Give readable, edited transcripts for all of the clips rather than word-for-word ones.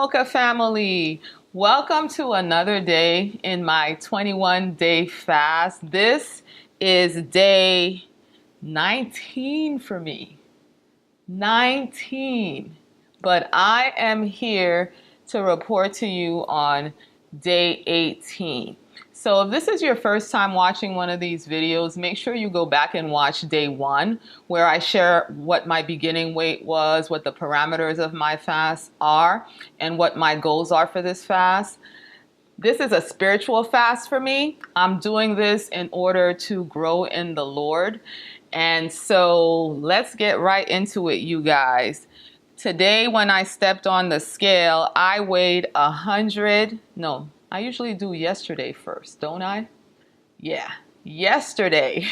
Mocha family. Welcome to another day in my 21-day fast. This is day 19 for me. 19. But I am here to report to you on day 18. So if this is your first time watching one of these videos, make sure you go back and watch day 1, where I share what my beginning weight was, what the parameters of my fast are, and what my goals are for this fast. This is a spiritual fast for me. I'm doing this in order to grow in the Lord. And so let's get right into it, you guys. Today, when I stepped on the scale, I weighed 100. No, I usually do yesterday first, don't I? Yeah, yesterday,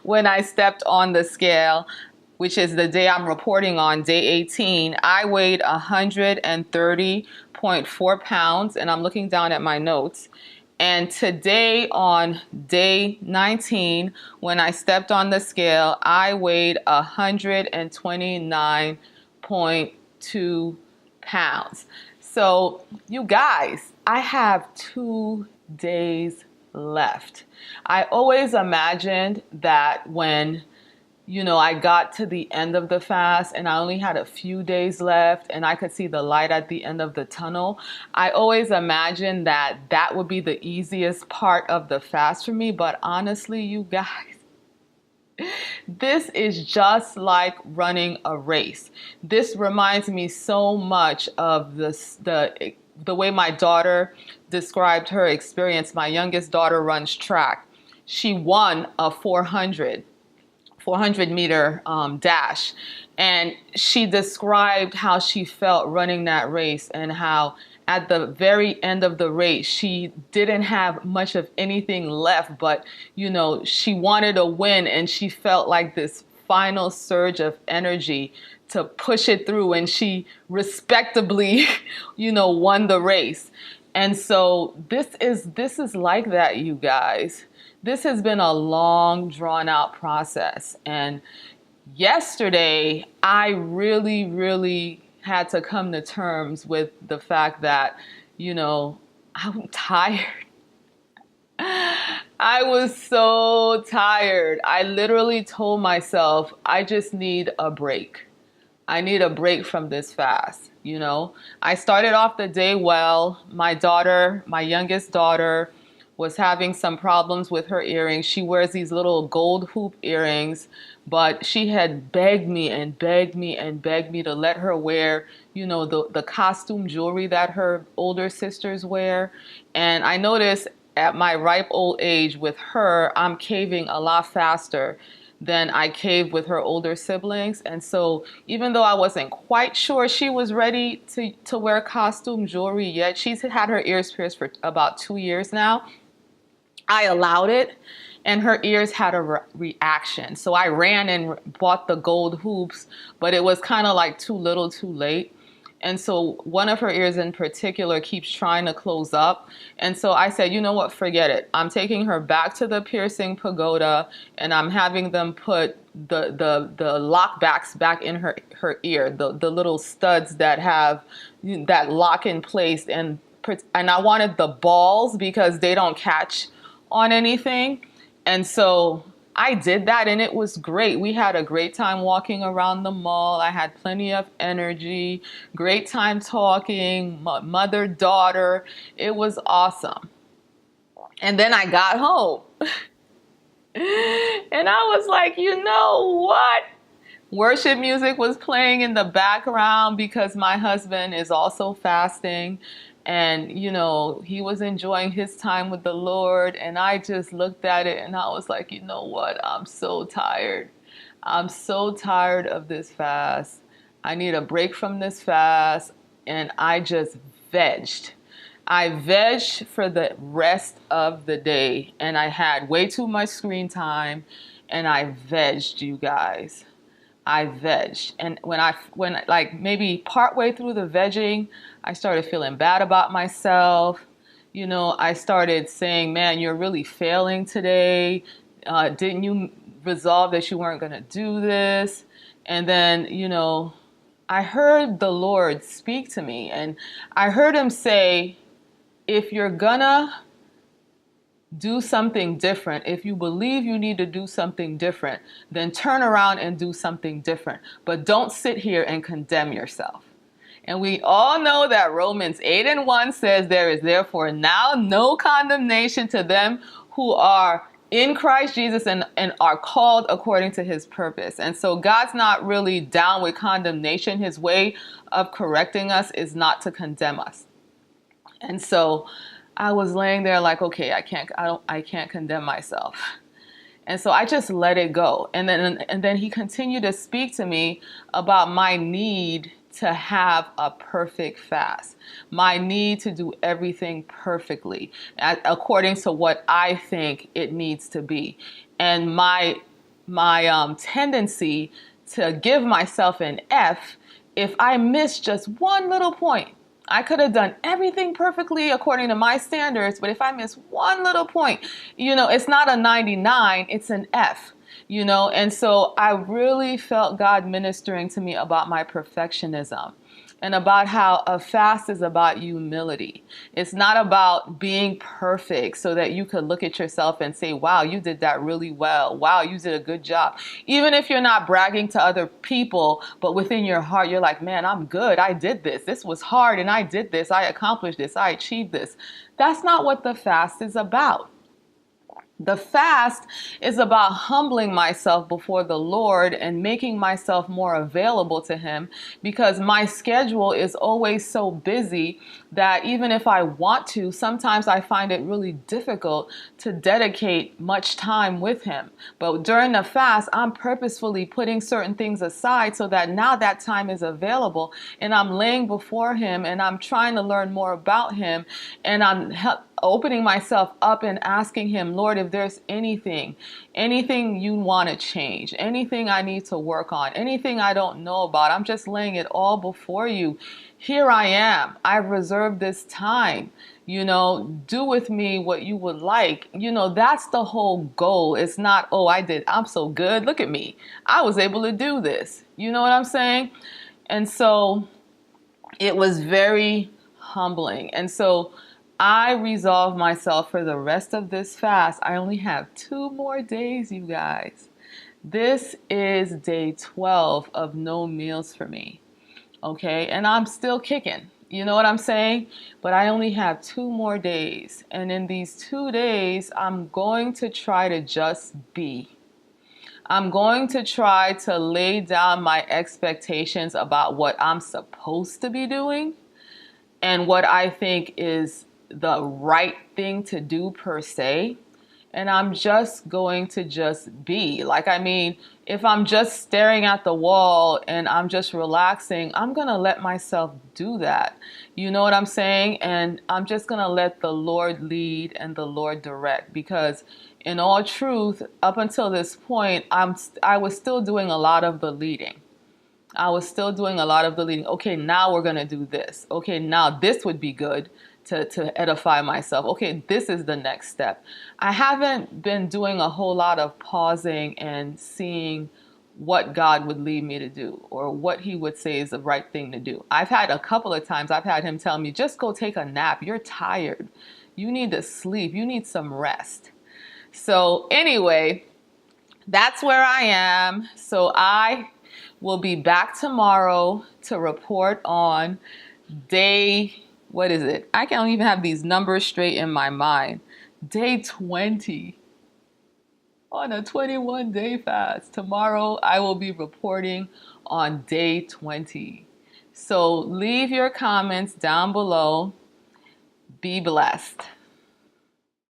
when I stepped on the scale, which is the day I'm reporting on, day 18, I weighed 130.4 pounds, and I'm looking down at my notes. And today on day 19, when I stepped on the scale, I weighed 129.2 pounds. So you guys, I have 2 days left. I always imagined that when I got to the end of the fast and I only had a few days left and I could see the light at the end of the tunnel. I always imagined that that would be the easiest part of the fast for me. But honestly, you guys, this is just like running a race. This reminds me so much of the way my daughter described her experience. My youngest daughter runs track. She won a 400 meter dash. And she described how she felt running that race and how at the very end of the race, she didn't have much of anything left, but, she wanted a win and she felt like this final surge of energy to push it through. And she respectably, won the race. And so this is like that, you guys. This has been a long, drawn-out process. And yesterday, I really, really had to come to terms with the fact that, I'm tired. I was so tired. I literally told myself, I just need a break. I need a break from this fast. I started off the day well. My youngest daughter, was having some problems with her earrings. She wears these little gold hoop earrings, but she had begged me and begged me and begged me to let her wear, the costume jewelry that her older sisters wear. And I noticed at my ripe old age with her, I'm caving a lot faster than I caved with her older siblings. And so even though I wasn't quite sure she was ready to wear costume jewelry yet, she's had her ears pierced for about 2 years now. I allowed it, and her ears had a reaction. So I ran and bought the gold hoops, but it was kind of like too little too late. And so one of her ears in particular keeps trying to close up. And so I said, you know what, forget it. I'm taking her back to the piercing pagoda, and I'm having them put the lockbacks back in her ear, the little studs that have that lock in place. And I wanted the balls because they don't catch on anything. And so I did that, and it was great. We had a great time walking around the mall. I had plenty of energy, great time talking, mother, daughter. It was awesome. And then I got home and I was like, you know what? Worship music was playing in the background because my husband is also fasting. And, he was enjoying his time with the Lord. And I just looked at it and I was like, you know what? I'm so tired. I'm so tired of this fast. I need a break from this fast. And I just vegged. I vegged for the rest of the day. And I had way too much screen time. And I vegged, you guys. I vegged. And when like maybe partway through the vegging, I started feeling bad about myself. I started saying, man, you're really failing today. Didn't you resolve that you weren't going to do this? And then, I heard the Lord speak to me, and I heard him say, if you're gonna do something different, if you believe you need to do something different, then turn around and do something different. But don't sit here and condemn yourself. And we all know that Romans 8:1 says there is therefore now no condemnation to them who are in Christ Jesus and are called according to his purpose. And so God's not really down with condemnation. His way of correcting us is not to condemn us. And so I was laying there like, okay, I can't condemn myself. And so I just let it go. And then he continued to speak to me about my need to have a perfect fast, my need to do everything perfectly according to what I think it needs to be, and my tendency to give myself an F if I miss just one little point. I could have done everything perfectly according to my standards, but if I miss one little point, it's not a 99, it's an F, And so I really felt God ministering to me about my perfectionism and about how a fast is about humility. It's not about being perfect so that you could look at yourself and say, wow, you did that really well. Wow, you did a good job. Even if you're not bragging to other people, but within your heart, you're like, man, I'm good. I did this. This was hard and I did this. I accomplished this. I achieved this. That's not what the fast is about. The fast is about humbling myself before the Lord and making myself more available to him, because my schedule is always so busy that even if I want to, sometimes I find it really difficult to dedicate much time with him. But during the fast, I'm purposefully putting certain things aside so that now that time is available and I'm laying before him and I'm trying to learn more about him, and I'm opening myself up and asking him, Lord, if there's anything you want to change, anything I need to work on, anything I don't know about, I'm just laying it all before you. Here I am. I've reserved this time. Do with me what you would like. That's the whole goal. It's not, oh, I'm so good. Look at me. I was able to do this. You know what I'm saying? And so it was very humbling. And so I resolved myself for the rest of this fast. I only have 2 more days, you guys. This is day 12 of no meals for me. Okay, and I'm still kicking. You know what I'm saying? But I only have 2 more days. And in these 2 days, I'm going to try to just be. I'm going to try to lay down my expectations about what I'm supposed to be doing and what I think is the right thing to do per se. And I'm just going to just be. If I'm just staring at the wall and I'm just relaxing, I'm going to let myself do that. You know what I'm saying? And I'm just going to let the Lord lead and the Lord direct, because in all truth, up until this point, I was still doing a lot of the leading. Okay, now we're going to do this. Okay, now this would be good to edify myself. Okay, this is the next step. I haven't been doing a whole lot of pausing and seeing what God would lead me to do or what he would say is the right thing to do. I've had a couple of times I've had him tell me, just go take a nap. You're tired. You need to sleep. You need some rest. So anyway, that's where I am. So I will be back tomorrow to report on day, what is it? I can't even have these numbers straight in my mind. Day 20 on a 21-day fast. Tomorrow I will be reporting on day 20. So leave your comments down below. Be blessed.